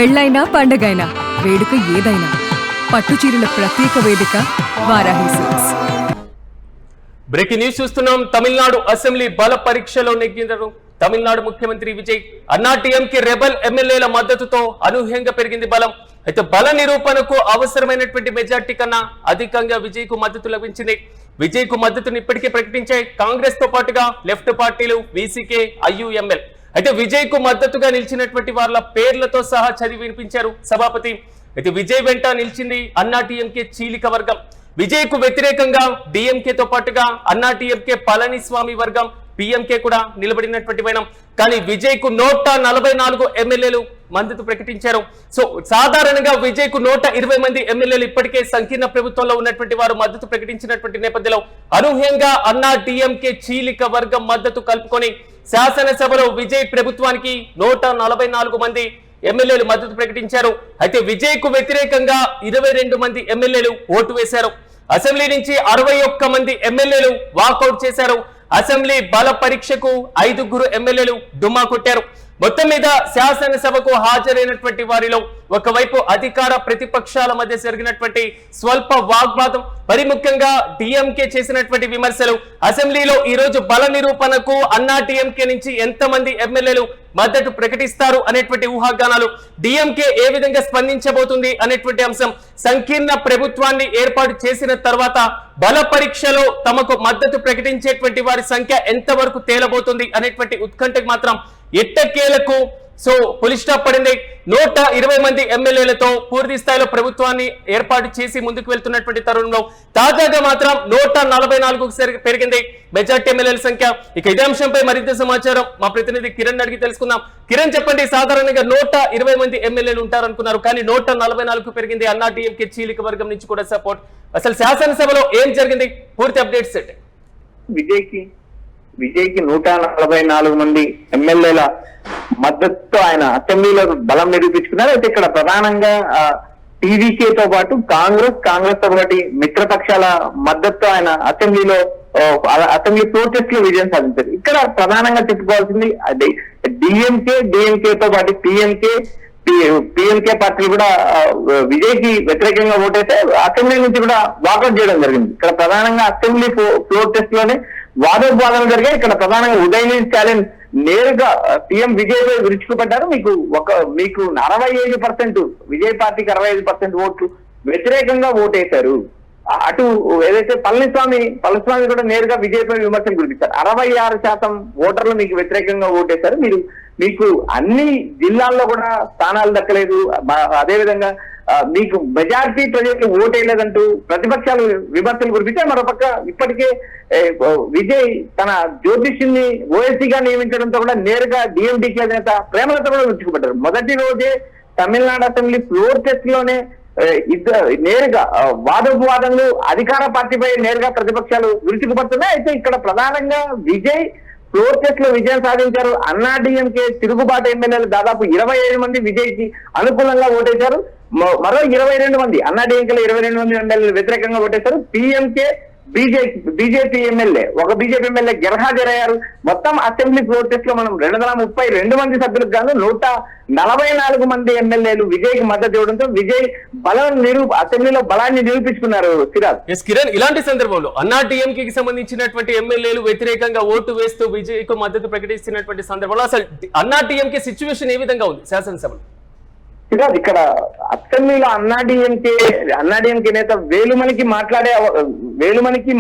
పెళ్ళైనా పండగైనా వేడుక ఏదైనా పట్టుచీరల ప్రత్యేక వేదిక వారాహి సిల్క్స్. బ్రేకింగ్ న్యూస్ చూస్తున్నాం. తమిళనాడు అసెంబ్లీ బల పరీక్షలో నెగ్గినారు తమిళనాడు ముఖ్యమంత్రి విజయ్. అన్నా టీఎంకే రెబల్ ఎమ్మెల్యేల మద్దతుతో అనూహ్యంగా పెరిగింది బలం. అయితే బల నిరూపణకు అవసరమైనటువంటి మెజార్టీ కన్నా అధికంగా విజయ్ కు మద్దతు లభించింది. విజయ్ కు మద్దతును ఇప్పటికే ప్రకటించే కాంగ్రెస్ తో పాటుగా లెఫ్ట్ పార్టీలు వీసీకే, ఐయుఎంఎల్. అయితే విజయ్ కు మద్దతుగా నిలిచినటువంటి వాళ్ళ పేర్లతో సహా చదివి వినిపించారు సభాపతి. అయితే విజయ్ వెంట నిలిచింది అన్నా టీఎంకే చీలిక వర్గం. విజయ్ కు వ్యతిరేకంగా డిఎంకేతో పాటుగా అన్నా టీఎంకే పళనిస్వామి వర్గం, పిఎంకే కూడా నిలబడినటువంటి వైనం. కానీ విజయ్ కు 144 ఎమ్మెల్యేలు మద్దతు ప్రకటించారు. సో సాధారణంగా విజయ్ కు 120 మంది ఎమ్మెల్యేలు ఇప్పటికే సంకీర్ణ ప్రభుత్వంలో ఉన్నటువంటి వారు మద్దతు ప్రకటించినటువంటి నేపథ్యంలో అనూహ్యంగా అన్నా టీఎంకే చీలిక వర్గం మద్దతు కలుపుకొని శాసనసభలో విజయ్ ప్రభుత్వానికి 144 మంది ఎమ్మెల్యేలు మద్దతు ప్రకటించారు. అయితే విజయ్ కు వ్యతిరేకంగా 22 మంది ఎమ్మెల్యేలు ఓటు వేశారు. అసెంబ్లీ నుంచి 61 మంది ఎమ్మెల్యేలు వాకౌట్ చేశారు. అసెంబ్లీ బల పరీక్షకు 5 ఎమ్మెల్యేలు డుమ్మా కొట్టారు. మొత్తం మీద శాసనసభకు హాజరైనటువంటి వారిలో ఒకవైపు అధికార ప్రతిపక్షాల మధ్య జరిగినటువంటి స్వల్ప వాగ్వాదం, మరి ముఖ్యంగా డిఎంకే చేసినటువంటి విమర్శలు, అసెంబ్లీలో ఈ రోజు బల నిరూపణకు అన్నా టీఎంకే నుంచి ఎంతమంది ఎమ్మెల్యేలు మద్దతు ప్రకటిస్తారు అనేటువంటి ఊహాగానాలు, డిఎంకే ఏ విధంగా స్పందించబోతుంది అనేటువంటి అంశం, సంకీర్ణ ప్రభుత్వాన్ని ఏర్పాటు చేసిన తర్వాత బల పరీక్షలో తమకు మద్దతు ప్రకటించేటువంటి వారి సంఖ్య ఎంతవరకు తేలబోతుంది అనేటువంటి ఉత్కంఠకు మాత్రం ఎట్టకేలకు పులి స్టాప్ పడింది. 120 మంది ఎమ్మెల్యేలతో పూర్తి స్థాయిలో ప్రభుత్వాన్ని ఏర్పాటు చేసి ముందుకు వెళ్తున్నటువంటి తరుణంలో తాజాగా మాత్రం 144 పెరిగింది మెజార్టీ ఎమ్మెల్యేల సంఖ్య. ఇక ఇదే అంశంపై మరింత సమాచారం మా ప్రతినిధి కిరణ్ అడిగి తెలుసుకుందాం. కిరణ్, చెప్పండి, సాధారణంగా 120 మంది ఎమ్మెల్యేలు ఉంటారనుకున్నారు, కానీ 144 పెరిగింది. అన్నా టీఎంకే చీలిక వర్గం నుంచి కూడా సపోర్ట్. అసలు శాసనసభలో ఏం జరిగింది, పూర్తి అప్డేట్స్ సెట్. విజయ్కి 144 మంది ఎమ్మెల్యేల మద్దతుతో ఆయన అసెంబ్లీలో బలం నిరూపించుకున్నారు. అయితే ఇక్కడ ప్రధానంగా టీవీకేతో పాటు కాంగ్రెస్ తో పాటు మిత్రపక్షాల మద్దతుతో ఆయన అసెంబ్లీ ఫ్లోర్ టెస్ట్ లో విజయం సాధించారు. ఇక్కడ ప్రధానంగా చెప్పుకోవాల్సింది అదే డిఎంకేతో పాటు పిఎంకే పార్టీలు కూడా విజయ్ కి వ్యతిరేకంగా ఓటైతే అసెంబ్లీ నుంచి కూడా వాకౌట్ చేయడం జరిగింది. ఇక్కడ ప్రధానంగా అసెంబ్లీ ఫ్లోర్ టెస్ట్ లోనే వాదోద్వాదనలు జరిగాయి. ఇక్కడ ప్రధానంగా ఉదయనిధి స్టాలిన్ నేరుగా సీఎం విజయ్ పై విరుచుకుపడ్డారు. మీకు 65% విజయ్ పార్టీకి 65% ఓట్లు వ్యతిరేకంగా ఓటేశారు. అటు ఏదైతే పళనిస్వామి కూడా నేరుగా విజయ్ పై విమర్శలు కురిపించారు. 66% ఓటర్లు మీకు వ్యతిరేకంగా ఓటేశారు. మీకు అన్ని జిల్లాల్లో కూడా స్థానాలు దక్కలేదు. అదేవిధంగా మీకు మెజారిటీ ప్రజలకు ఓటేయలేదంటూ ప్రతిపక్షాలు విమర్శలు కురిపించారు. మరోపక్క ఇప్పటికే విజయ్ తన జ్యోతిష్యుని ఓఎస్సీగా నియమించడంతో కూడా నేరుగా డిఎండికే అధినేత ప్రేమలతో కూడా విరుచుకుపడ్డారు. మొదటి రోజే తమిళనాడు అసెంబ్లీ ఫ్లోర్ టెస్ట్ లోనే నేరుగా వాదోపవాదనలు అధికార పార్టీపై నేరుగా ప్రతిపక్షాలు విరుచుకుపడుతున్నాయి. అయితే ఇక్కడ ప్రధానంగా విజయ్ ఫ్లోర్ టెస్ట్ లో విజయం సాధించారు. అన్నా డిఎంకే తిరుగుబాటు ఎమ్మెల్యేలు దాదాపు 27 మంది విజయ్ కి అనుకూలంగా ఓటేశారు. మరో 22 మంది అన్నా డిఎంకేలో 22 మంది ఎమ్మెల్యేలు వ్యతిరేకంగా ఓటేశారు. పిఎంకే బీజేపీ ఎమ్మెల్యే గెరహాజరయ్యారు. మొత్తం అసెంబ్లీ ఫ్లోర్ టెస్ట్ లో మనం 232 మంది సభ్యులకు గాను 144 మంది ఎమ్మెల్యేలు విజయ్ కి మద్దతు ఇవ్వడంతో విజయ్ అసెంబ్లీలో బలాన్ని నిరూపించుకున్నారు. కిరణ్, ఇలాంటి సందర్భంలో అన్నా టీఎంకేకి సంబంధించినటువంటి ఎమ్మెల్యేలు వ్యతిరేకంగా ఓటు వేస్తూ విజయ్ కు మద్దతు ప్రకటిస్తున్నటువంటి సందర్భంలో అసలు అన్నా టీఎంకే సిచ్యువేషన్ ఏ విధంగా ఉంది శాసనసభలో? ఇక్కడ అసెంబ్లీలో అన్నా డిఎంకే నేత వేలుమణికి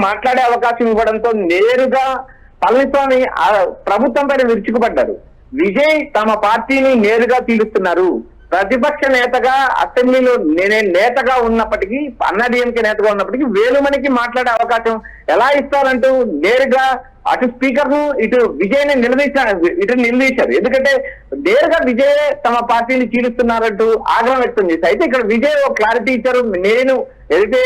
మాట్లాడే అవకాశం ఇవ్వడంతో నేరుగా పళనిస్వామి ప్రభుత్వం పైన విరుచుకుపడ్డారు. విజయ్ తమ పార్టీని నేరుగా తీరుస్తున్నారు. ప్రతిపక్ష నేతగా అసెంబ్లీలో నేనే నేతగా ఉన్నప్పటికీ, అన్నా డిఎంకే నేతగా ఉన్నప్పటికీ వేలుమణికి మాట్లాడే అవకాశం ఎలా ఇస్తారంటూ నేరుగా అటు స్పీకర్ ను ఇటు విజయ్ ని నిలదీశారు. ఎందుకంటే నేరుగా విజయ్ తమ పార్టీని చీలుస్తున్నారంటూ ఆగ్రహం వ్యక్తం చేశారు. అయితే ఇక్కడ విజయ్ ఒక క్లారిటీ ఇచ్చారు. నేను ఏదైతే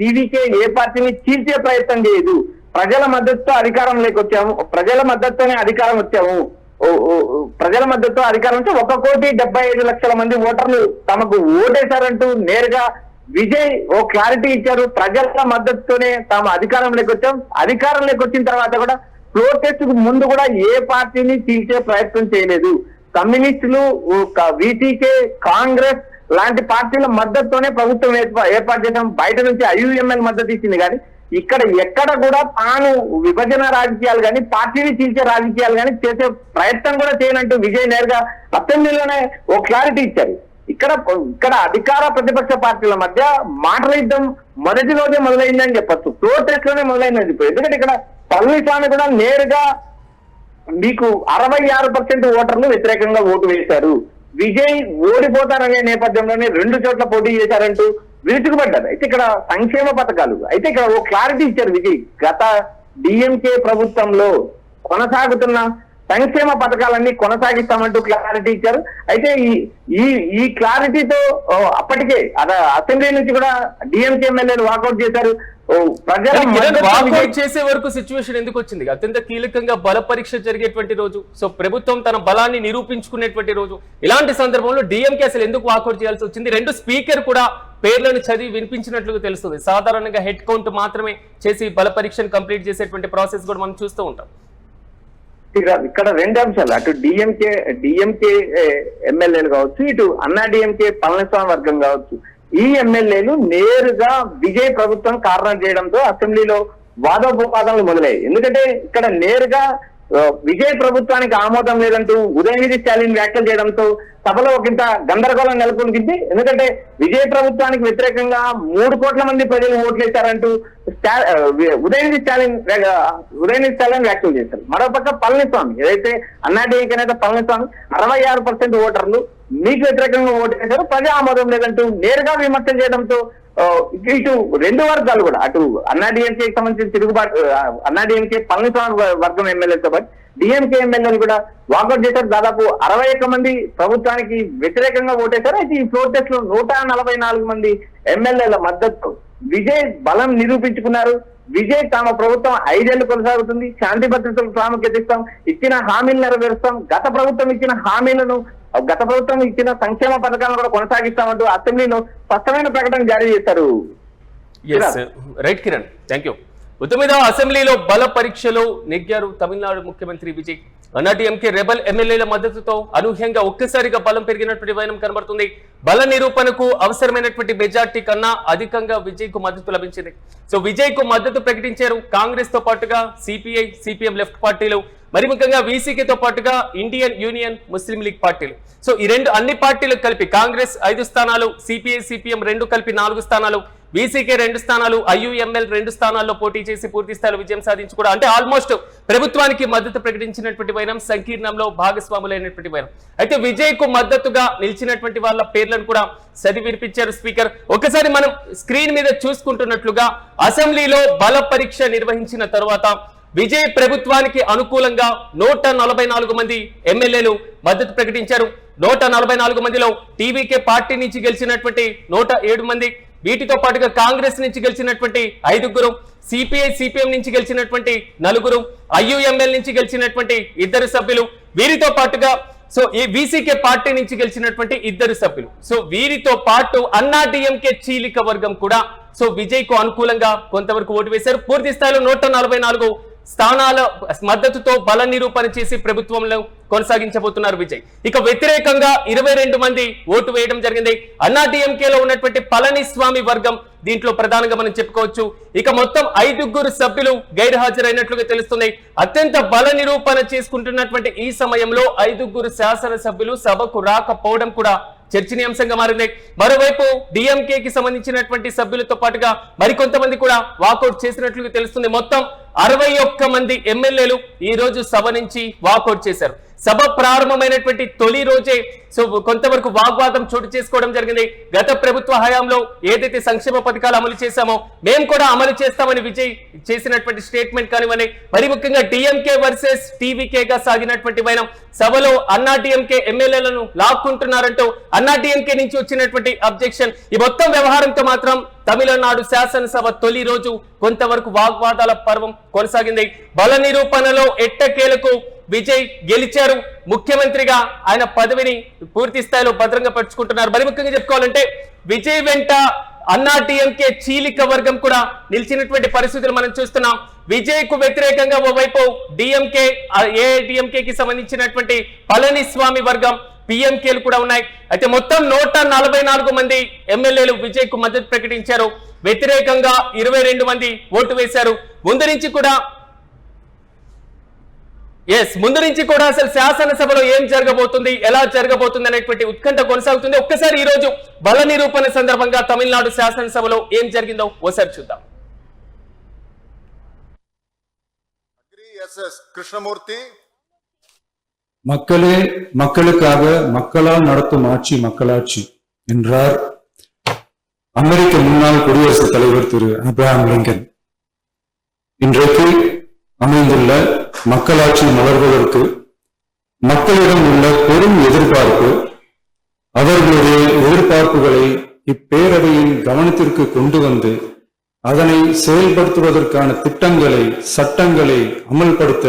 టీవీకే ఏ పార్టీని చీల్చే ప్రయత్నం చేయదు. ప్రజల మద్దతుతో అధికారంలోకి వచ్చాము, ప్రజల మద్దతుతోనే అధికారం వచ్చాము. ప్రజల మద్దతుతో అధికారం వచ్చి 1,75,00,000 మంది ఓటర్లు తమకు ఓటేశారంటూ నేరుగా విజయ్ ఓ క్లారిటీ ఇచ్చారు. ప్రజల మద్దతుతోనే తాము అధికారంలోకి వచ్చాం. అధికారంలోకి వచ్చిన తర్వాత కూడా ఫ్లోర్ టెస్ట్ కు ముందు కూడా ఏ పార్టీని చీల్చే ప్రయత్నం చేయలేదు. కమ్యూనిస్టులు, వీసీకే, కాంగ్రెస్ లాంటి పార్టీల మద్దతుతోనే ప్రభుత్వం ఏర్పాటు చేసాం. బయట నుంచి ఐయుఎంఎల్ మద్దతు ఇచ్చింది. కానీ ఇక్కడ ఎక్కడ కూడా తాను విభజన రాజకీయాలు కానీ పార్టీని చీల్చే రాజకీయాలు కానీ చేసే ప్రయత్నం కూడా చేయనంటూ విజయ్ నేరుగా అసెంబ్లీలోనే ఓ క్లారిటీ ఇచ్చారు. ఇక్కడ అధికార ప్రతిపక్ష పార్టీల మధ్య మాటల యుద్ధం మొదటి రోజే మొదలైందని చెప్పచ్చు. ప్రొటెస్ట్ లోనే మొదలైందని చెప్పారు. ఎందుకంటే ఇక్కడ పళనిస్వామి కూడా నేరుగా మీకు 66% ఓటర్లు వ్యతిరేకంగా ఓటు వేశారు, విజయ్ ఓడిపోతారనే నేపథ్యంలోనే 2 చోట్ల పోటీ చేశారంటూ విరుచుకుపడ్డారు. అయితే ఇక్కడ సంక్షేమ పథకాలు అయితే ఇక్కడ ఓ క్లారిటీ ఇచ్చారు విజయ్. గత డిఎంకే ప్రభుత్వంలో కొనసాగుతున్న సంక్షేమ పథకాలన్నీ కొనసాగిస్తామంటూ క్లారిటీ ఇచ్చారు. అయితే ఈ క్లారిటీతో అప్పటికే అసెంబ్లీ నుంచి కూడా డిఎంకే ఎమ్మెల్యేలు వాకౌట్ చేశారు. వాకౌట్ చేసే వరకు సిచ్యువేషన్ ఎందుకు వచ్చింది? అత్యంత కీలకంగా బల పరీక్ష జరిగేటువంటి రోజు, సో ప్రభుత్వం తన బలాన్ని నిరూపించుకునేటువంటి రోజు. ఇలాంటి సందర్భంలో డిఎంకే అసలు ఎందుకు వాకౌట్ చేయాల్సి వచ్చింది? 2 స్పీకర్ కూడా పేర్లను చదివి వినిపించినట్లుగా తెలుస్తుంది. సాధారణంగా హెడ్ కౌంట్ మాత్రమే చేసి బల పరీక్షను కంప్లీట్ చేసేటువంటి ప్రాసెస్ కూడా మనం చూస్తూ ఉంటాం. ఇక్కడ 2 అంశాలు, అటు డిఎంకే ఎమ్మెల్యేలు కావచ్చు, ఇటు అన్నా డిఎంకే పళనిస్వామి వర్గం కావచ్చు, ఈ ఎమ్మెల్యేలు నేరుగా విజయ్ ప్రభుత్వం కారణం చేయడంతో అసెంబ్లీలో వాదోపవాదాలు మొదలయ్యాయి. ఎందుకంటే ఇక్కడ నేరుగా విజయ్ ప్రభుత్వానికి ఆమోదం లేదంటూ ఉదయనిధి స్టాలిన్ వ్యాఖ్యలు చేయడంతో సభలో ఒకంత గందరగోళం నెలకొంది. ఎందుకంటే విజయ్ ప్రభుత్వానికి వ్యతిరేకంగా 3 కోట్ల మంది ప్రజలు ఓట్లేశారంటూ ఉదయనిధి స్టాలిన్ వ్యాఖ్యలు చేశారు. మరోపక్క పళనిస్వామి, ఏదైతే అన్నాడీఎంకే నేత పళనిస్వామి 66% ఓటర్లు మీకు వ్యతిరేకంగా ఓటేశారు, ప్రజా ఆమోదం లేదంటూ నేరుగా విమర్శలు చేయడంతో ఇటు 2 వర్గాలు కూడా, అటు అన్నాడీఎంకేకి సంబంధించిన తిరుగుబాటు అన్నాడీఎంకే పళనిస్వామి వర్గం ఎమ్మెల్యేలతో పాటు డిఎంకే ఎమ్మెల్యేలు కూడా వాకౌట్ చేశారు. దాదాపు 61 మంది ప్రభుత్వానికి వ్యతిరేకంగా ఓటేశారు. అయితే ఈ ప్రొటెస్ట్ లో 144 మంది ఎమ్మెల్యేల మద్దతు విజయ్ బలం నిరూపించుకున్నారు. విజయ్ తమ ప్రభుత్వం 5 ఏళ్లు కొనసాగుతుంది, శాంతి భద్రతలకు ప్రాముఖ్యత ఇస్తాం, ఇచ్చిన హామీలు నెరవేరుస్తాం, గత ప్రభుత్వం ఇచ్చిన సంక్షేమ పథకాలను కూడా కొనసాగిస్తామంటూ అసెంబ్లీలో స్పష్టమైన ప్రకటన జారీ చేశారు. Right Kiran, thank you. మొత్తం మీద అసెంబ్లీలో బల పరీక్షలో నెగ్గారు తమిళనాడు ముఖ్యమంత్రి విజయ్. అన్నాడీఎంకే రెబల్ ఎమ్మెల్యేల మద్దతుతో అనూహ్యంగా ఒక్కసారిగా బలం పెరిగినటువంటి వైనం కనబడుతుంది. బల నిరూపణకు అవసరమైనటువంటి మెజార్టీ కన్నా అధికంగా విజయ్ కు మద్దతు లభించింది. సో విజయ్ కు మద్దతు ప్రకటించారు కాంగ్రెస్ తో పాటుగా సిపిఐ, సిపిఎం లెఫ్ట్ పార్టీలు, మరి ముఖ్యంగా వీసీకేతో పాటుగా ఇండియన్ యూనియన్ ముస్లిం లీగ్ పార్టీలు. సో ఈ అన్ని పార్టీలు కలిపి కాంగ్రెస్ 5 స్థానాలు, సిపిఐ, సిపిఎం 2 కలిపి 4 స్థానాలు, వీసీకే 2 స్థానాలు, ఐయుఎంఎల్ 2 స్థానాల్లో పోటీ చేసి పూర్తి స్థాయిలో విజయం సాధించి కూడా అంటే ఆల్మోస్ట్ ప్రభుత్వానికి మద్దతు ప్రకటించినటువంటి వైనం, సంకీర్ణంలో భాగస్వాములైనటువంటి వైనం. అయితే విజయ్ కు మద్దతుగా నిలిచినటువంటి వాళ్ళ పేర్లను కూడా చదివి వినిపించారు స్పీకర్. ఒకసారి మనం స్క్రీన్ మీద చూసుకుంటున్నట్లుగా అసెంబ్లీలో బల పరీక్ష నిర్వహించిన తర్వాత విజయ్ ప్రభుత్వానికి అనుకూలంగా 144 మంది ఎమ్మెల్యేలు మద్దతు ప్రకటించారు. 144 మందిలో టీవీకే పార్టీ నుంచి గెలిచినటువంటి 107 మంది, వీటితో పాటుగా కాంగ్రెస్ నుంచి గెలిచినటువంటి 5, సిపిఐ, సిపిఎం నుంచి గెలిచినటువంటి 4, ఐయుఎంఎల్ నుంచి గెలిచినటువంటి 2 సభ్యులు, వీరితో పాటుగా సో ఈ వీసీకే పార్టీ నుంచి గెలిచినటువంటి 2 సభ్యులు. సో వీరితో పాటు అన్నా డిఎంకే చీలిక వర్గం కూడా సో విజయ్ కు అనుకూలంగా కొంతవరకు ఓటు వేశారు. పూర్తి స్థాయిలో 144 స్థానాల మద్దతుతో బల నిరూపణ చేసి ప్రభుత్వంలో కొనసాగించబోతున్నారు విజయ్. ఇక వ్యతిరేకంగా 22 మంది ఓటు వేయడం జరిగింది. అన్నా డిఎంకేలో ఉన్నటువంటి పళనిస్వామి వర్గం దీంట్లో ప్రధానంగా మనం చెప్పుకోవచ్చు. ఇక మొత్తం 5 సభ్యులు గైర్హాజరైనట్లుగా తెలుస్తుంది. అత్యంత బల నిరూపణ చేసుకుంటున్నటువంటి ఈ సమయంలో 5 శాసనసభ్యులు సభకు రాకపోవడం కూడా చర్చనీయాంశంగా మారింది. మరోవైపు డిఎంకేకి సంబంధించినటువంటి సభ్యులతో పాటుగా మరికొంతమంది కూడా వాకౌట్ చేసినట్లుగా తెలుస్తుంది. మొత్తం 61 మంది ఎమ్మెల్యేలు ఈ రోజు సభ నుంచి వాకౌట్ చేశారు. సభ ప్రారంభమైనటువంటి తొలి రోజే సో కొంతవరకు వాగ్వాదం చోటు చేసుకోవడం జరిగింది. గత ప్రభుత్వ హయాంలో ఏదైతే సంక్షేమ పథకాలు అమలు చేశామో మేము కూడా అమలు చేస్తామని విజయ్ చేసినటువంటి స్టేట్మెంట్ కానివ్వండి, మరి ముఖ్యంగా డిఎంకే వర్సెస్ టీవీకేగా సాగినటువంటి వైనం, సభలో అన్నా డిఎంకే ఎమ్మెల్యేలను లాక్కుంటున్నారంటూ అన్నా డిఎంకే నుంచి వచ్చినటువంటి అబ్జెక్షన్, ఈ మొత్తం వ్యవహారంతో మాత్రం తమిళనాడు శాసనసభ తొలి రోజు కొంతవరకు వాగ్వాదాల పర్వం కొనసాగింది. బల నిరూపణలో ఎట్టకేలకు విజయ్ గెలిచారు. ముఖ్యమంత్రిగా ఆయన పదవిని పూర్తి స్థాయిలో భద్రంగా పరుచుకుంటున్నారు. మరి ముఖ్యంగా చెప్పుకోవాలంటే విజయ్ వెంట అన్నా డిఎంకే చీలిక వర్గం కూడా నిలిచినటువంటి పరిస్థితులు మనం చూస్తున్నాం. విజయ్ కు వ్యతిరేకంగా ఓవైపు డిఎంకే ఏఐడిఎంకేకి సంబంధించినటువంటి పళనిస్వామి వర్గం పిఎంకేలు కూడా ఉన్నాయి. అయితే మొత్తం 144 మంది ఎమ్మెల్యేలు విజయ్ కు మద్దతు ప్రకటించారు. వ్యతిరేకంగా 22 మంది ఓటు వేశారు. ముందు నుంచి కూడా అసలు శాసనసభలో ఏం జరగబోతుంది, ఎలా జరగబోతుంది అనేటువంటి ఉత్కంఠ కొనసాగుతుంది. ఒక్కసారి ఈ రోజు బల నిరూపణ సందర్భంగా తమిళనాడు శాసనసభలో ఏం జరిగిందో ఓసారి చూద్దాం. கிருஷ்ணமூர்த்தி மக்களே மக்களுக்காக மக்களால் நடத்தும் ஆட்சி மக்களாட்சி என்றார் அமெரிக்க முன்னாள் குடியரசுத் தலைவர் திரு அப்ரஹாம் லிங்கன். இன்றைக்கு அமைந்துள்ள மக்களாட்சி மலர்வதற்கு மக்களிடம் உள்ள பெரும் எதிர்பார்ப்பு, அவர்களுடைய எதிர்பார்ப்புகளை இப்பேரவையின் கவனத்திற்கு கொண்டு வந்து அதனை செயல்படுத்துவதற்கான திட்டங்களை சட்டங்களை அமல்படுத்த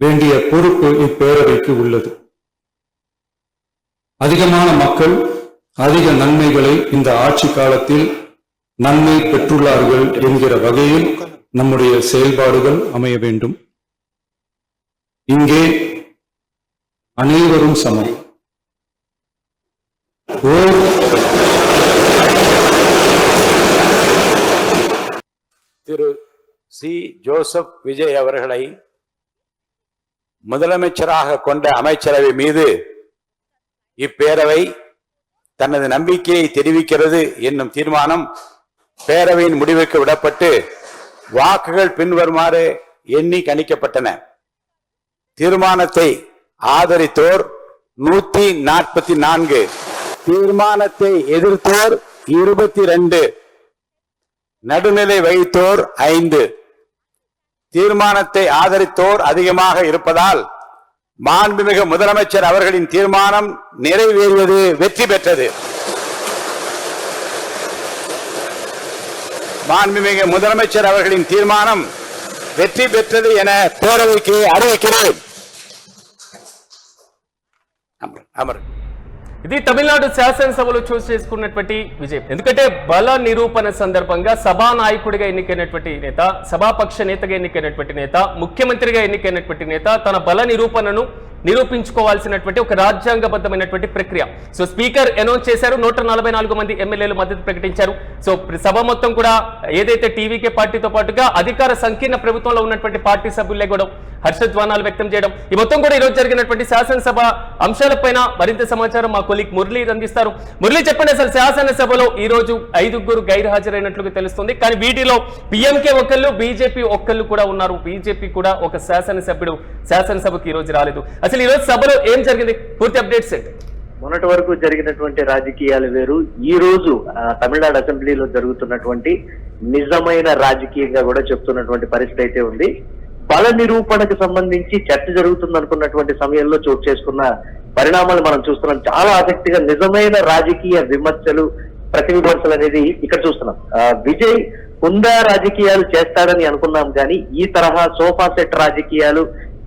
வேண்டிய பொறுப்பு இப்பேரவைக்கு உள்ளது. அதிகமான மக்கள் அதிக நன்மைகளை இந்த ஆட்சி காலத்தில் நன்மை பெற்றுள்ளார்கள் என்கிற வகையில் நம்முடைய செயல்பாடுகள் அமைய வேண்டும். இங்கே அனைவரும் சமம். திரு சி. ஜோசப் விஜய் அவர்களை முதலமைச்சராக கொண்ட அமைச்சரவை மீது இப்பேரவை தனது நம்பிக்கையை தெரிவிக்கிறது என்னும் தீர்மானம் பேரவையின் முடிவுக்கு விடப்பட்டு வாக்குகள் பின்வருமாறு எண்ணி கணிக்கப்பட்டன. தீர்மானத்தை ஆதரித்தோர் 144, தீர்மானத்தை எதிர்த்தோர் 22, நடுநிலை வகித்தோர் 5. தீர்மானத்தை ஆதரித்தோர் அதிகமாக இருப்பதால் மாண்புமிகு முதலமைச்சர் அவர்களின் தீர்மானம் நிறைவேறியது, வெற்றி பெற்றது. மாண்புமிகு முதலமைச்சர் அவர்களின் தீர்மானம் வெற்றி பெற்றது என பேரவைக்கு அறிவிக்கிறேன். அமர். ఇది తమిళనాడు శాసనసభలో చూస్ చేసుకున్నటువంటి విజయం. ఎందుకంటే బల నిరూపణ సందర్భంగా సభానాయకుడిగా ఎన్నికైనటువంటి నేత, సభాపక్ష నేతగా ఎన్నికైనటువంటి నేత, ముఖ్యమంత్రిగా ఎన్నికైనటువంటి నేత తన బల నిరూపణను నిరూపించుకోవాల్సినటువంటి ఒక రాజ్యాంగబద్ధమైనటువంటి ప్రక్రియ. సో స్పీకర్ అనౌన్స్ చేశారు, 144 మంది ఎమ్మెల్యేలు మద్దతు ప్రకటించారు. సో సభ మొత్తం కూడా ఏదైతే టీవీకే పార్టీతో పాటుగా అధికార సంకీర్ణ ప్రభుత్వంలో ఉన్నటువంటి పార్టీ సభ్యులే కూడా హర్షధ్వానాలు వ్యక్తం చేయడం, ఈ మొత్తం కూడా ఈ రోజు జరిగినటువంటి శాసనసభ అంశాలపైన మరింత సమాచారం మా కొలీగ్ మురళి అందిస్తారు. మురళి, చెప్పండి, అసలు శాసనసభలో ఈ రోజు 5 గైరు హాజరైనట్లుగా తెలుస్తుంది. కానీ వీటిలో పిఎంకే ఒకళ్ళు, బీజేపీ ఒక్కళ్ళు కూడా ఉన్నారు. బీజేపీ కూడా ఒక శాసనసభ్యుడు శాసనసభకి ఈ రోజు రాలేదు. అసలు ఈ రోజు సభలో ఏం జరిగింది, పూర్తి అప్డేట్స్ ఏంటి? మొన్నటి వరకు జరిగినటువంటి రాజకీయాలు వేరు, ఈ రోజు తమిళనాడు అసెంబ్లీలో జరుగుతున్నటువంటి నిజమైన రాజకీయంగా కూడా చెప్తున్నటువంటి పరిస్థితి అయితే ఉంది. బల నిరూపణకు సంబంధించి చర్చ జరుగుతుంది అనుకున్నటువంటి సమయంలో చోటు చేసుకున్న పరిణామాలు మనం చూస్తున్నాం. చాలా ఆసక్తిగా నిజమైన రాజకీయ విమర్శలు, ప్రతి విమర్శలు అనేది ఇక్కడ చూస్తున్నాం. విజయ్ హుందా రాజకీయాలు చేస్తాడని అనుకున్నాం, కానీ ఈ తరహా సోఫా సెట్ రాజకీయాలు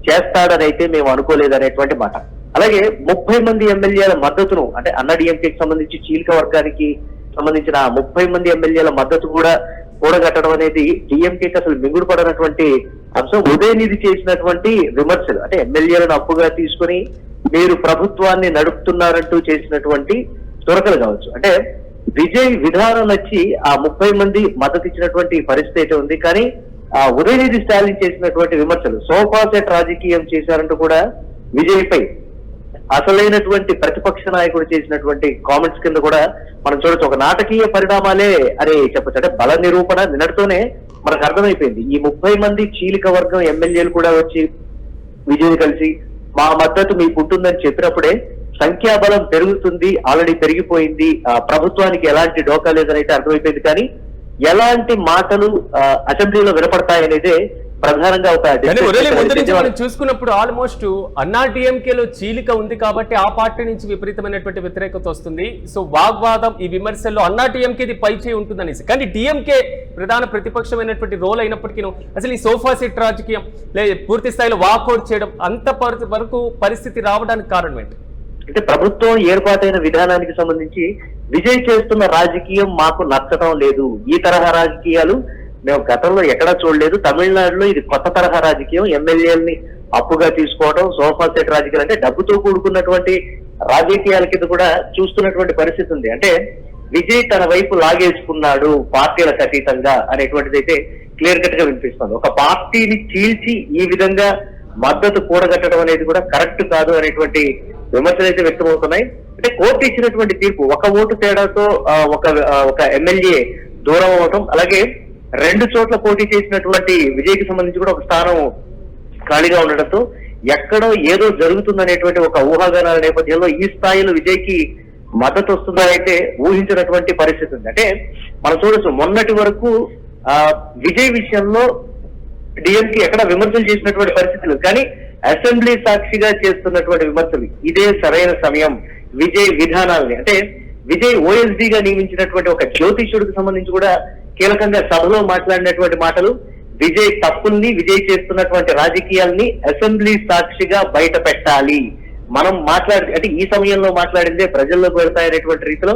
చేస్తాడని అయితే మేము అనుకోలేదనేటువంటి మాట. అలాగే 30 మంది ఎమ్మెల్యేల మద్దతును, అంటే అన్నాడీఎంకేకి సంబంధించి చీలిక వర్గానికి సంబంధించిన 30 మంది ఎమ్మెల్యేల మద్దతు కూడా కూడగట్టడం అనేది డిఎంకేకి అసలు మింగుడు పడనటువంటి అంశం. ఉదయనిధి చేసినటువంటి విమర్శలు, అంటే ఎమ్మెల్యేలను అప్పుగా తీసుకుని మీరు ప్రభుత్వాన్ని నడుపుతున్నారంటూ చేసినటువంటి చురకలు కావచ్చు. అంటే విజయ్ విధానం నచ్చి ఆ 30 మంది మద్దతు ఇచ్చినటువంటి పరిస్థితి అయితే ఉంది. కానీ ఆ ఉదయనిధి స్టాలిన్ చేసినటువంటి విమర్శలు, సోఫా సెట్ రాజకీయం చేశారంటూ కూడా విజయ్ పై అసలైనటువంటి ప్రతిపక్ష నాయకుడు చేసినటువంటి కామెంట్స్ కింద కూడా మనం చూడొచ్చు. ఒక నాటకీయ పరిణామాలే అని చెప్పచ్చు. అంటే బల నిరూపణ నిన్నటితోనే మనకు అర్థమైపోయింది. ఈ 30 మంది చీలిక వర్గం ఎమ్మెల్యేలు కూడా వచ్చి విజయ్ కలిసి మా మద్దతు మీకు ఉంటుందని చెప్పినప్పుడే సంఖ్యాబలం పెరుగుతుంది, ఆల్రెడీ పెరిగిపోయింది, ప్రభుత్వానికి ఎలాంటి డోకా లేదని అయితే అర్థమైపోయింది. కానీ ఎలాంటి మాటలు అసెంబ్లీలో వినపడతాయనేదే ప్రధానంగా ఒక మనం చూసుకున్నప్పుడు ఆల్మోస్ట్ అన్నాడీఎంకేలో చీలిక ఉంది కాబట్టి ఆ పార్టీ నుంచి విపరీతమైనటువంటి వ్యతిరేకత వస్తుంది. సో వాగ్వాదం, ఈ విమర్శల్లో అన్నాడీఎంకేది పై చేయి ఉంటుందనేసి. కానీ డిఎంకే ప్రధాన ప్రతిపక్షమైనటువంటి రోల్ అయినప్పటికీ అసలు ఈ సోఫా సెట్ రాజకీయం పూర్తి స్థాయిలో వాకౌట్ చేయడం అంత వరకు పరిస్థితి రావడానికి కారణం ఏంటి? అంటే ప్రభుత్వం ఏర్పాటైన విధానానికి సంబంధించి విజయ్ చేస్తున్న రాజకీయం మాకు నచ్చడం లేదు, ఈ తరహా రాజకీయాలు మేము గతంలో ఎక్కడా చూడలేదు. తమిళనాడులో ఇది కొత్త తరహా రాజకీయం. ఎమ్మెల్యేలని అప్పుగా తీసుకోవడం, సోఫా సెట్ రాజకీయాలు, అంటే డబ్బుతో కూడుకున్నటువంటి రాజకీయాల కింద కూడా చూస్తున్నటువంటి పరిస్థితి ఉంది. అంటే విజయ్ తన వైపు లాగేసుకున్నాడు పార్టీలకు అతీతంగా అనేటువంటిది అయితే క్లియర్ కట్ గా వినిపిస్తుంది. ఒక పార్టీని చీల్చి ఈ విధంగా మద్దతు కూడగట్టడం అనేది కూడా కరెక్ట్ కాదు అనేటువంటి విమర్శలు అయితే వ్యక్తమవుతున్నాయి. అంటే కోర్టు ఇచ్చినటువంటి తీర్పు ఒక ఓటు తేడాతో ఒక ఎమ్మెల్యే దూరం అవటం, అలాగే 2 చోట్ల పోటీ చేసినటువంటి విజయ్కి సంబంధించి కూడా ఒక స్థానం ఖాళీగా ఉండడంతో ఎక్కడో ఏదో జరుగుతుందనేటువంటి ఒక ఊహాగానాల నేపథ్యంలో ఈ స్థాయిలో విజయ్కి మద్దతు వస్తుందని అయితే ఊహించినటువంటి పరిస్థితి ఉంది. అంటే మనం చూడొచ్చు, మొన్నటి వరకు విజయ్ విషయంలో డిఎంకే ఎక్కడ విమర్శలు చేసినటువంటి పరిస్థితులు, కానీ అసెంబ్లీ సాక్షిగా చేస్తున్నటువంటి విమర్శలు ఇదే సరైన సమయం. విజయ్ విధానాలని, అంటే విజయ్ ఓఎస్డీ గా నియమించినటువంటి ఒక జ్యోతిష్యుడికి సంబంధించి కూడా కీలకంగా సభలో మాట్లాడినటువంటి మాటలు, విజయ్ తప్పుల్ని, విజయ్ చేస్తున్నటువంటి రాజకీయాల్ని అసెంబ్లీ సాక్షిగా బయట పెట్టాలి. మనం అంటే ఈ సమయంలో మాట్లాడిందే ప్రజల్లోకి వెళ్తాయనేటువంటి రీతిలో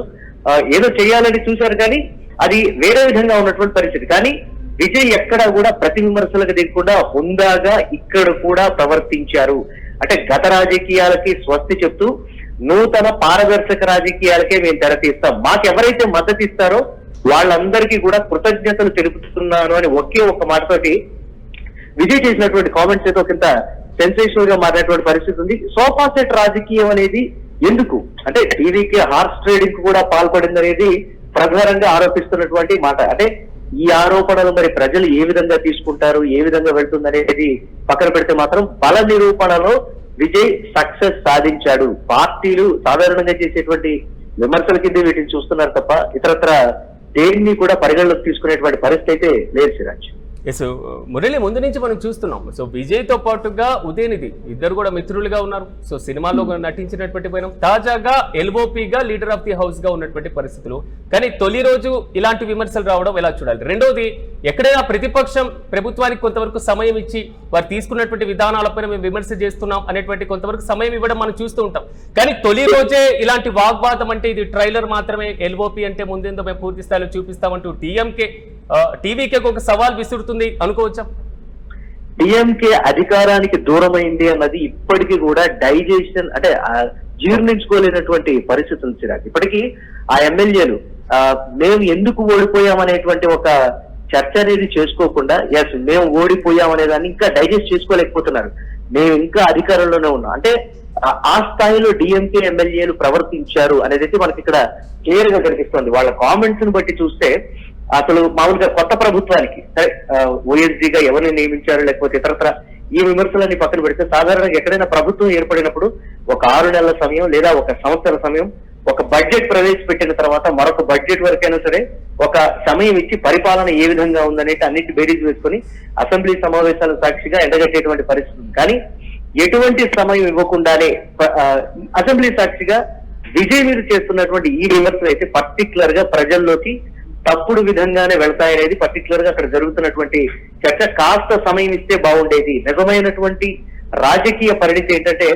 ఏదో చేయాలని చూశారు, కానీ అది వేరే విధంగా ఉన్నటువంటి పరిస్థితి. కానీ విజయ్ ఎక్కడా కూడా ప్రతి విమర్శలకు దిగకుండా హుందాగా ఇక్కడ కూడా ప్రవర్తించారు. అంటే గత రాజకీయాలకి స్వస్తి చెప్తూ నూతన పారదర్శక రాజకీయాలకే మేము తెరతీస్తాం, మాకెవరైతే మద్దతు ఇస్తారో వాళ్ళందరికీ కూడా కృతజ్ఞతలు తెలుపుతున్నాను అని ఒకే ఒక్క మాటతోటి విజయ్ చేసినటువంటి కామెంట్స్ అయితే ఒకంత సెన్సేషనల్ గా మారినటువంటి పరిస్థితి ఉంది. సోఫా సెట్ రాజకీయం అనేది ఎందుకు అంటే టీవీకి హార్స్ ట్రేడింగ్ కూడా పాల్పడింది అనేది ప్రధానంగా ఆరోపిస్తున్నటువంటి మాట. అంటే ఈ ఆరోపణలు మరి ప్రజలు ఏ విధంగా తీసుకుంటారు, ఏ విధంగా వెళ్తుంది అనేది పక్కన పెడితే మాత్రం బల నిరూపణలో విజయ్ సక్సెస్ సాధించాడు. పార్టీలు సాధారణంగా చేసేటువంటి విమర్శల కింద వీటిని చూస్తున్నారు తప్ప ఇతరత్ర దేన్ని కూడా పరిగణలోకి తీసుకునేటువంటి పరిస్థితి అయితే లేదు సిరాజ్. ఎస్ మురళి, ముందు నుంచి మనం చూస్తున్నాం. సో విజయ్ తో పాటుగా ఉదయనిధి ఇద్దరు కూడా మిత్రులుగా ఉన్నారు. సో సినిమాలో నటించినటువంటి పోయినాం, తాజాగా ఎల్ఓపిగా లీడర్ ఆఫ్ ది హౌస్ గా ఉన్నటువంటి పరిస్థితులు. కానీ తొలి రోజు ఇలాంటి విమర్శలు రావడం ఎలా చూడాలి? రెండోది, ఎక్కడైనా ప్రతిపక్షం ప్రభుత్వానికి కొంతవరకు సమయం ఇచ్చి వారు తీసుకున్నటువంటి విధానాలపైన మేము విమర్శ చేస్తున్నాం అనేటువంటి కొంతవరకు సమయం ఇవ్వడం మనం చూస్తూ ఉంటాం. కానీ తొలి రోజే ఇలాంటి వాగ్వాదం, అంటే ఇది ట్రైలర్ మాత్రమే, ఎల్ఓపి అంటే ముందేందో మేము పూర్తి స్థాయిలో చూపిస్తామంటూ టీవీకే ఒక సవాల్ విసురుతుంది అనుకోవచ్చా? డిఎంకే అధికారానికి దూరమైంది అన్నది ఇప్పటికీ కూడా డైజెషన్, అంటే జీర్ణించుకోలేనటువంటి పరిస్థితులు చిరాకు. ఇప్పటికీ ఆ ఎమ్మెల్యేలు మేము ఎందుకు ఓడిపోయామనేటువంటి ఒక చర్చ అనేది చేసుకోకుండా ఎస్ మేము ఓడిపోయామనే దాన్ని ఇంకా డైజెస్ట్ చేసుకోలేకపోతున్నారు. మేము ఇంకా అధికారంలోనే ఉన్నాం అంటే ఆ స్థాయిలో డిఎంకే ఎమ్మెల్యేలు ప్రవర్తించారు అనేది మనకి ఇక్కడ క్లియర్ గా కనిపిస్తుంది. వాళ్ళ కామెంట్స్ ని బట్టి చూస్తే అసలు మామూలుగా కొత్త ప్రభుత్వానికి ఓఎస్డీగా ఎవరిని నియమించారు లేకపోతే ఇతరత్ర ఈ విమర్శలన్నీ పక్కన పెడితే సాధారణంగా ఎక్కడైనా ప్రభుత్వం ఏర్పడినప్పుడు ఒక 6 నెలల సమయం లేదా ఒక సంవత్సర సమయం, ఒక బడ్జెట్ ప్రవేశపెట్టిన తర్వాత మరొక బడ్జెట్ వరకైనా సరే ఒక సమయం ఇచ్చి పరిపాలన ఏ విధంగా ఉందనేది అన్నిటి బేరీజ్ వేసుకుని అసెంబ్లీ సమావేశాల సాక్షిగా ఎండగట్టేటువంటి పరిస్థితి. కానీ ఎటువంటి సమయం ఇవ్వకుండానే అసెంబ్లీ సాక్షిగా విజయ్ మీద చేస్తున్నటువంటి ఈ విమర్శలు అయితే పర్టికులర్ గా ప్రజల్లోకి తప్పుడు విధంగానే వెళ్తాయనేది పర్టికులర్ గా అక్కడ జరుగుతున్నటువంటి చర్చ. కాస్త సమయం ఇస్తే బాగుండేది. నిజమైనటువంటి రాజకీయ పరిణితి ఏంటంటే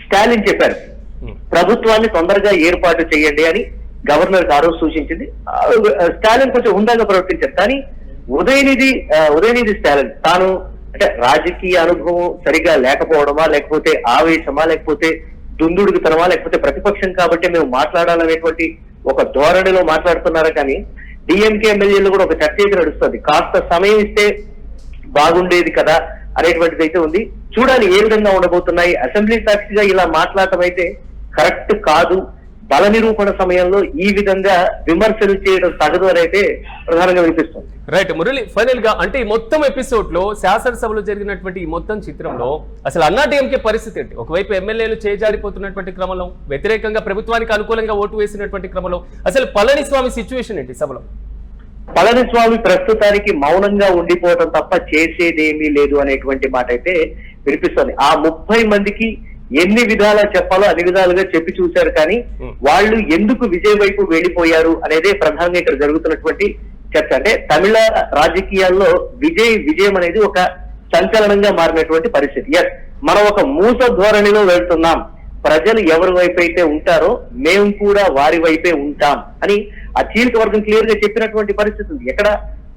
స్టాలిన్ చెప్పారు ప్రభుత్వాన్ని తొందరగా ఏర్పాటు చేయండి అని గవర్నర్ గారు సూచించింది. స్టాలిన్ కొంచెం హుందాగా ప్రవర్తించారు. కానీ ఉదయనిధి స్టాలిన్ తాను అంటే రాజకీయ అనుభవం సరిగా లేకపోవడమా, లేకపోతే ఆవేశమా, లేకపోతే దుందుడుగుతనమా, లేకపోతే ప్రతిపక్షం కాబట్టి మేము మాట్లాడాలనేటువంటి ఒక ధోరణిలో మాట్లాడుతున్నారా. కానీ డిఎంకే ఎమ్మెల్యేలు కూడా ఒక చర్చ అయితే నడుస్తుంది. కాస్త సమయం ఇస్తే బాగుండేది కదా అనేటువంటిది అయితే ఉంది. చూడాలి ఏ విధంగా ఉండబోతున్నాయి. అసెంబ్లీ సాక్షిగా ఇలా మాట్లాడటం అయితే కరెక్ట్ కాదు. బల నిరూపణ సమయంలో ఈ విధంగా విమర్శలు చేయడం తగదు అని అయితే ప్రధానంగా వినిపిస్తుంది. రైట్ మురళి, ఫైనల్ గా అంటే ఈ మొత్తం ఎపిసోడ్ లో శాసనసభలో జరిగినటువంటి ఈ మొత్తం చిత్రంలో అసలు అన్నాడీఎంకే పరిస్థితి ఏంటి? ఒకవైపు ఎమ్మెల్యేలు చేజారిపోతున్నటువంటి క్రమంలో, వ్యతిరేకంగా ప్రభుత్వానికి అనుకూలంగా ఓటు వేసినటువంటి క్రమంలో అసలు పళనిస్వామి సిచ్యువేషన్ ఏంటి సభలో? పళనిస్వామి ప్రస్తుతానికి మౌనంగా ఉండిపోవడం తప్ప చేసేదేమీ లేదు అనేటువంటి మాట అయితే వినిపిస్తుంది. ఆ 30 మందికి ఎన్ని విధాలా చెప్పాలో అన్ని విధాలుగా చెప్పి చూశారు. కానీ వాళ్ళు ఎందుకు విజయ్ వైపు వెళ్ళిపోయారు అనేదే ప్రధానంగా ఇక్కడ జరుగుతున్నటువంటి చర్చ. అంటే తమిళ రాజకీయాల్లో విజయం అనేది ఒక సంచలనంగా మారినటువంటి పరిస్థితి. ఎస్, మనం ఒక మూస ధోరణిలో వెళ్తున్నాం. ప్రజలు ఎవరి వైపు అయితే ఉంటారో మేము కూడా వారి వైపే ఉంటాం అని ఆ చీలిక వర్గం క్లియర్ గా చెప్పినటువంటి పరిస్థితి ఉంది. ఎక్కడ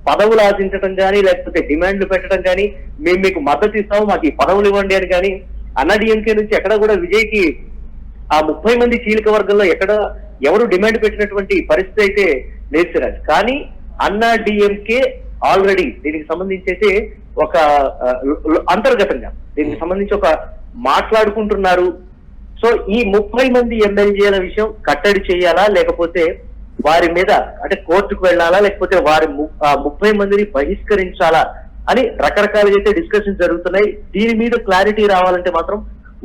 పదవులు ఆశించడం కానీ లేకపోతే డిమాండ్లు పెట్టడం కానీ మేము మీకు మద్దతు ఇస్తాము మాకు ఈ పదవులు ఇవ్వండి అని కానీ అన్నా డిఎంకే నుంచి ఎక్కడ కూడా విజయ్కి ఆ 30 మంది చీలిక వర్గంలో ఎవరు డిమాండ్ పెట్టినటువంటి పరిస్థితి అయితే లేదు సిరాజ్. కానీ అన్నా డిఎంకే ఆల్రెడీ దీనికి సంబంధించి అయితే ఒక అంతర్గతంగా దీనికి సంబంధించి ఒక మాట్లాడుకుంటున్నారు. సో ఈ 30 మంది ఎమ్మెల్యేల విషయం కట్టడి చేయాలా లేకపోతే వారి మీద అంటే కోర్టుకు వెళ్ళాలా లేకపోతే వారి 30 మందిని బహిష్కరించాలా అని రకరకాలుగా అయితే డిస్కషన్ జరుగుతున్నాయి. దీని మీద క్లారిటీ రావాలంటే మాత్రం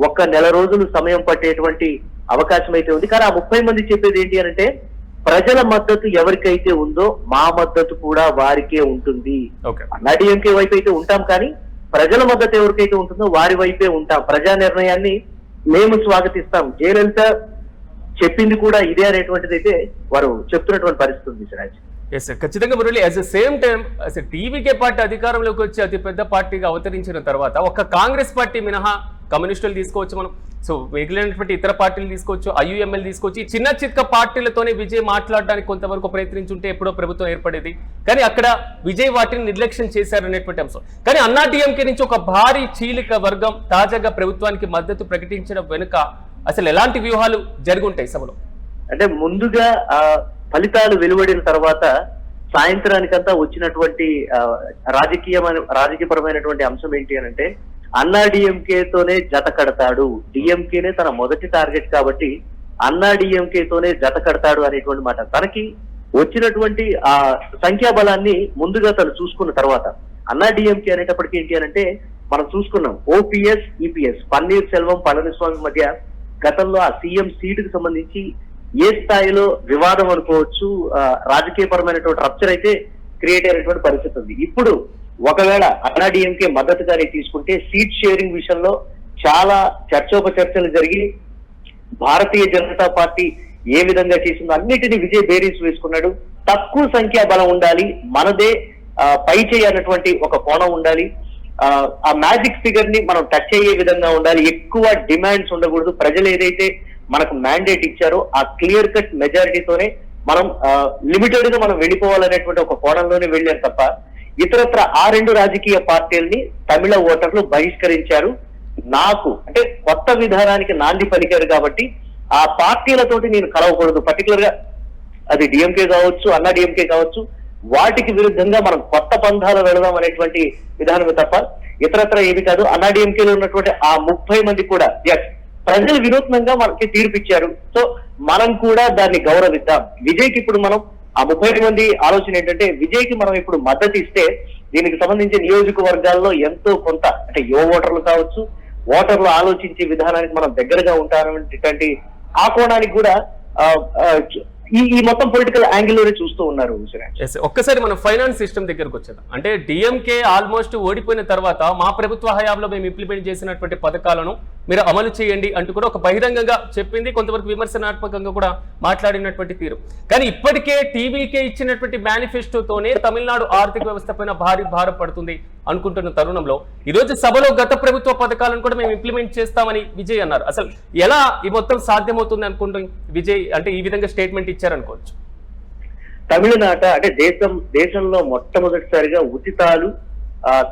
1 నెల రోజులు సమయం పట్టేటువంటి అవకాశం అయితే ఉంది. కానీ ఆ 30 మంది చెప్పేది ఏంటి అంటే ప్రజల మద్దతు ఎవరికైతే ఉందో మా మద్దతు కూడా వారికే ఉంటుంది. అన్నా డిఎంకే వైపు అయితే ఉంటాం కానీ ప్రజల మద్దతు ఎవరికైతే ఉంటుందో వారి వైపే ఉంటాం. ప్రజా నిర్ణయాన్ని మేము స్వాగతిస్తాం. జయలలిత చెప్పింది కూడా ఇదే అనేటువంటిది అయితే వారు చెప్తున్నటువంటి పరిస్థితి ఉంది సిరాజ్. ఎస్ ఖచ్చితంగా Murali. At the same time అసలు టీవీకే పార్టీ అధికారంలోకి వచ్చి అతి పెద్ద పార్టీగా అవతరించిన తర్వాత ఒక కాంగ్రెస్ పార్టీ మినహా కమ్యూనిస్టులు తీసుకోవచ్చు మనం, సో మిగిలినటువంటి ఇతర పార్టీలు తీసుకోవచ్చు, ఐయుఎంఎల్ తీసుకోవచ్చు. ఈ చిన్న చిత్క పార్టీలతోనే విజయ్ మాట్లాడడానికి కొంతవరకు ప్రయత్నించుంటే ఎప్పుడో ప్రభుత్వం ఏర్పడేది. కానీ అక్కడ విజయ్ వాటిని నిర్లక్ష్యం చేశారనేటువంటి అంశం. కానీ అన్నా డిఎంకే నుంచి ఒక భారీ చీలిక వర్గం తాజాగా ప్రభుత్వానికి మద్దతు ప్రకటించడం వెనుక అసలు ఎలాంటి వ్యూహాలు జరుగుంటాయి సభలో? అంటే ముందుగా ఫలితాలు వెలువడిన తర్వాత సాయంత్రానికంతా వచ్చినటువంటి రాజకీయపరమైనటువంటి అంశం ఏంటి అని అంటే అన్నా డిఎంకేతోనే జత కడతాడు, డిఎంకేనే తన మొదటి టార్గెట్ కాబట్టి అన్నా డిఎంకేతోనే జత కడతాడు అనేటువంటి మాట. తనకి వచ్చినటువంటి ఆ సంఖ్యాబలాన్ని ముందుగా తను చూసుకున్న తర్వాత అన్నా డిఎంకే అనేటప్పటికీ ఏంటి అని అంటే మనం చూసుకున్నాం ఓపీఎస్ ఈపీఎస్ పన్నీర్ సెల్వం పళనిస్వామి మధ్య గతంలో ఆ సీఎం సీటుకు సంబంధించి ఏ స్థాయిలో వివాదం అనుకోవచ్చు, రాజకీయపరమైనటువంటి రప్చర్ అయితే క్రియేట్ అయినటువంటి పరిస్థితి ఉంది. ఇప్పుడు ఒకవేళ అన్నా డిఎంకే మద్దతుగానే తీసుకుంటే సీట్ షేరింగ్ విషయంలో చాలా చర్చోపచర్చలు జరిగి భారతీయ జనతా పార్టీ ఏ విధంగా చేసిందో అన్నిటినీ విజయ్ బేరీస్ వేసుకున్నాడు. తక్కువ సంఖ్యా బలం ఉండాలి, మనదే పై చేయనటువంటి ఒక కోణం ఉండాలి, ఆ మ్యాజిక్ ఫిగర్ ని మనం టచ్ అయ్యే విధంగా ఉండాలి, ఎక్కువ డిమాండ్స్ ఉండకూడదు, ప్రజలు ఏదైతే మనకు మ్యాండేట్ ఇచ్చారో ఆ క్లియర్ కట్ మెజారిటీతోనే మనం లిమిటెడ్ గా మనం వెళ్ళిపోవాలనేటువంటి ఒక కోణంలోనే వెళ్ళారు తప్ప ఇతరత్ర ఆ 2 రాజకీయ పార్టీలని తమిళ ఓటర్లు బహిష్కరించారు. నాకు అంటే కొత్త విధానానికి నాంది పలికారు కాబట్టి ఆ పార్టీలతోటి నేను కలవకూడదు, పర్టికులర్ గా అది డిఎంకే కావచ్చు అన్నా డిఎంకే కావచ్చు, వాటికి విరుద్ధంగా మనం కొత్త పంథాలు వెళదాం అనేటువంటి విధానమే తప్ప ఇతరత్ర ఏమి కాదు. అన్నా డిఎంకేలో ఉన్నటువంటి ఆ 30 మంది కూడా ప్రజలు వినూత్నంగా మనకి తీర్పిచ్చారు. సో మనం కూడా దాన్ని గౌరవిద్దాం. విజయ్కి ఇప్పుడు మనం ఆ 30 మంది ఆలోచన ఏంటంటే విజయ్కి మనం ఇప్పుడు మద్దతు ఇస్తే దీనికి సంబంధించి నియోజకవర్గాల్లో ఎంతో కొంత అంటే యువ ఓటర్లు కావచ్చు, ఓటర్లు ఆలోచించే విధానానికి మనం దగ్గరగా ఉంటారనేటువంటి ఆ కోణానికి కూడా ఈ మొత్తం పొలిటికల్ యాంగిల్ లోనే చూస్తూ ఉన్నారు. ఒక్కసారి మనం ఫైనాన్స్ సిస్టమ్ దగ్గరకు వచ్చేద్దాం. అంటే డిఎంకే ఆల్మోస్ట్ ఓడిపోయిన తర్వాత మా ప్రభుత్వ హయాంలో మేము ఇంప్లిమెంట్ చేసినటువంటి పథకాలను మీరు అమలు చేయండి అంటూ కూడా ఒక బహిరంగంగా చెప్పింది, కొంతవరకు విమర్శనాత్మకంగా కూడా మాట్లాడినటువంటి తీరు. కానీ ఇప్పటికే టీవీకే ఇచ్చినటువంటి మేనిఫెస్టోతోనే తమిళనాడు ఆర్థిక వ్యవస్థ పైన భారీ భారం పడుతుంది అనుకుంటున్న తరుణంలో ఈరోజు సభలో గత ప్రభుత్వ పథకాలను కూడా మేము ఇంప్లిమెంట్ చేస్తామని విజయ్ అన్నారు. అసలు ఎలా ఈ మొత్తం సాధ్యమవుతుంది అనుకుంటూ విజయ్ అంటే ఈ విధంగా స్టేట్మెంట్ ఇచ్చారనుకోవచ్చు? తమిళనాట అంటే దేశంలో మొట్టమొదటిసారిగా ఉచితాలు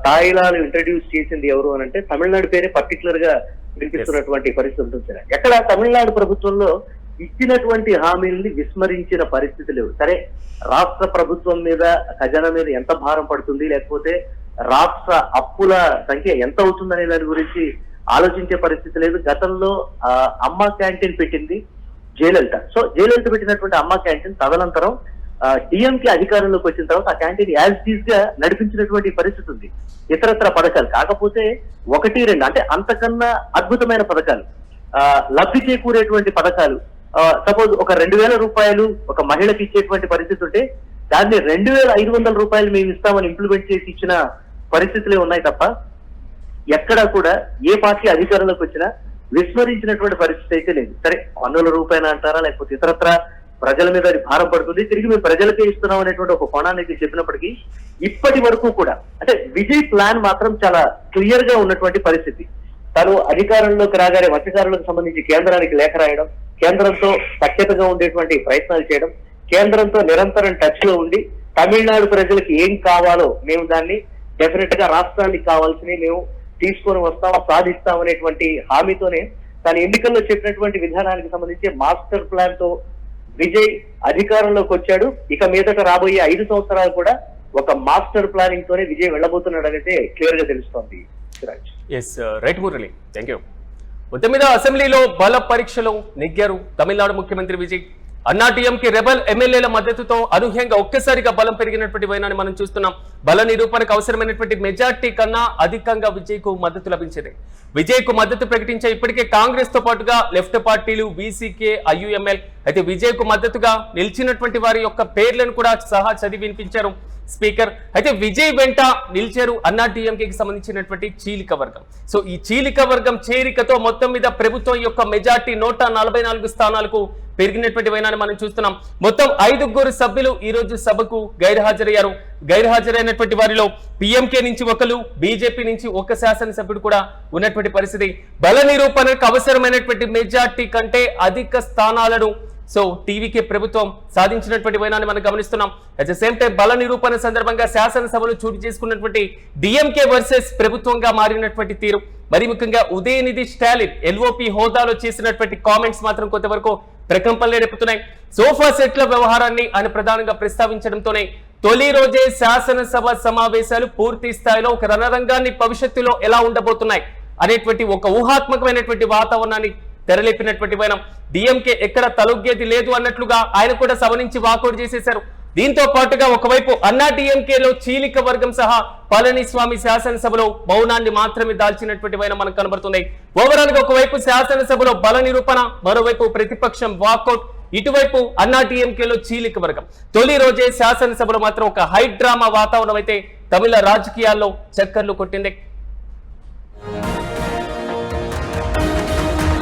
తాయిలాలు ఇంట్రడ్యూస్ చేసింది ఎవరు అని అంటే తమిళనాడు పేరే పర్టికులర్ గా వినిపిస్తున్నటువంటి పరిస్థితి ఉంటుంది సార్. ఎక్కడ తమిళనాడు ప్రభుత్వంలో ఇచ్చినటువంటి హామీల్ని విస్మరించిన పరిస్థితి లేవు. సరే రాష్ట్ర ప్రభుత్వం మీద ఖజానా మీద ఎంత భారం పడుతుంది లేకపోతే రాష్ట్ర అప్పుల సంఖ్య ఎంత అవుతుంది అనే దాని గురించి ఆలోచించే పరిస్థితి లేదు. గతంలో అమ్మ క్యాంటీన్ పెట్టింది జయలలిత. సో జయలలిత పెట్టినటువంటి అమ్మ క్యాంటీన్ తదనంతరం డిఎంకే అధికారంలోకి వచ్చిన తర్వాత ఆ క్యాంటీన్ యాజ్ డీస్ గా నడిపించినటువంటి పరిస్థితి ఉంది. ఇతరత్ర పథకాలు కాకపోతే 1-2 అంటే అంతకన్నా అద్భుతమైన పథకాలు, లబ్ధి చేకూరేటువంటి పథకాలు. సపోజ్ ఒక 2,000 రూపాయలు ఒక మహిళకి ఇచ్చేటువంటి పరిస్థితి ఉంటే దాన్ని 2,500 రూపాయలు మేము ఇస్తామని ఇంప్లిమెంట్ చేసి ఇచ్చిన పరిస్థితులే ఉన్నాయి తప్ప ఎక్కడా కూడా ఏ పార్టీ అధికారంలోకి వచ్చినా విస్మరించినటువంటి పరిస్థితి అయితే లేదు. సరే పన్నుల రూపాయలు అంటారా లేకపోతే ఇతరత్ర ప్రజల మీద అది భారం పడుతుంది, తిరిగి మేము ప్రజలకే ఇస్తున్నాం అనేటువంటి ఒక కోణానికి చెప్పినప్పటికీ ఇప్పటి వరకు కూడా అంటే విజయ్ ప్లాన్ మాత్రం చాలా క్లియర్ గా ఉన్నటువంటి పరిస్థితి. తను అధికారంలోకి రాగానే మత్స్యకారులకు సంబంధించి కేంద్రానికి లేఖ రాయడం, కేంద్రంతో సఖ్యతగా ఉండేటువంటి ప్రయత్నాలు చేయడం, కేంద్రంతో నిరంతరం టచ్ లో ఉండి తమిళనాడు ప్రజలకు ఏం కావాలో మేము దాన్ని డెఫినెట్ గా రాష్ట్రానికి కావాల్సినవి మేము తీసుకొని వస్తాం, సాధిస్తాం అనేటువంటి హామీతోనే తన ఎన్నికల్లో చెప్పినటువంటి విధానానికి సంబంధించి మాస్టర్ ప్లాన్ తో విజయ్ అధికారంలోకి వచ్చాడు. ఇక మీదట రాబోయే 5 సంవత్సరాలు కూడా ఒక మాస్టర్ ప్లానింగ్ తోనే విజయ్ వెళ్ళబోతున్నాడు అనేది క్లియర్ గా తెలుస్తోంది. Yes right Murali, thank you. మొత్తం మీద అసెంబ్లీలో బల పరీక్షలో నెగ్గారు తమిళనాడు ముఖ్యమంత్రి విజయ్. అన్నాడీఎంకే రెబల్ ఎమ్మెల్యేల మద్దతుతో అనూహ్యంగా ఒక్కసారిగా బలం పెరిగినటువంటి వైనాన్ని మనం చూస్తున్నాం. బల నిరూపణకు అవసరమైనటువంటి మెజార్టీ కన్నా అధికంగా విజయ్ కు మద్దతు లభించింది. విజయ్ కు మద్దతు ప్రకటించే ఇప్పటికే కాంగ్రెస్ తో పాటుగా లెఫ్ట్ పార్టీలు, వీసీకే, ఐయుఎంఎల్. అయితే విజయ్ కు మద్దతుగా నిలిచినటువంటి వారి యొక్క పేర్లను కూడా సహా చదివి వినిపించారు స్పీకర్. అయితే విజయ్ వెంట నిలిచారు అన్నాడీఎంకేకి సంబంధించినటువంటి చీలిక వర్గం. సో ఈ చీలిక వర్గం చేరికతో మొత్తం మీద ప్రభుత్వం యొక్క మెజార్టీ 144 స్థానాలకు పెరిగినటువంటి వైనాన్ని మనం చూస్తున్నాం. మొత్తం 5 సభ్యులు ఈ రోజు సభకు గైర్హాజరయ్యారు. గైర్హాజరైనటువంటి వారిలో పిఎంకే నుంచి ఒకరు, బీజేపీ నుంచి ఒక శాసనసభ్యుడు కూడా ఉన్నటువంటి పరిస్థితి. బల నిరూపణకు అవసరమైనటువంటి మెజార్టీ కంటే అధిక స్థానాలను సో టీవీకే ప్రభుత్వం సాధించినటువంటి వైనాన్ని మనం గమనిస్తున్నాం. అట్ ద సేమ్ టైం బల నిరూపణ సందర్భంగా శాసనసభలో చోటు చేసుకున్నటువంటి డిఎంకే వర్సెస్ ప్రభుత్వంగా మారినటువంటి తీరు, మరి ముఖ్యంగా ఉదయనిధి స్టాలిన్ ఎల్ఓపి హోదాలో చేసినటువంటి కామెంట్స్ మాత్రం కొంతవరకు ప్రకంపనలు రేపుతున్నాయి. సోఫా సెట్ల వ్యవహారాన్ని ఆయన ప్రధానంగా ప్రస్తావించడంతోనే తొలి రోజే శాసనసభ సమావేశాలు పూర్తి స్థాయిలో ఒక రణరంగాన్ని భవిష్యత్తులో ఎలా ఉండబోతున్నాయి అనేటువంటి ఒక ఊహాత్మకమైనటువంటి వాతావరణాన్ని తెరలేపినటువంటి వైనం. డిఎంకే ఎక్కడ తలొగ్గేది లేదు అన్నట్లుగా ఆయన కూడా సభ నుంచి వాకౌట్ చేసేశారు. దీంతో పాటుగా ఒకవైపు అన్నాడీఎంకేలో చీలిక వర్గం సహా పళనిస్వామి శాసనసభలో మౌనాన్ని మాత్రమే దాల్చినటువంటి వైనం మనకు కనబడుతుంది. ఓవరాల్ గా ఒకవైపు శాసనసభలో బల నిరూపణ, మరోవైపు ప్రతిపక్షం వాకౌట్, ఇటువైపు అన్నాడీఎంకేలో చీలిక వర్గం. తొలి రోజే శాసనసభలో మాత్రం ఒక హై డ్రామా వాతావరణం అయితే తమిళ రాజకీయాల్లో చక్కర్లు కొట్టింది.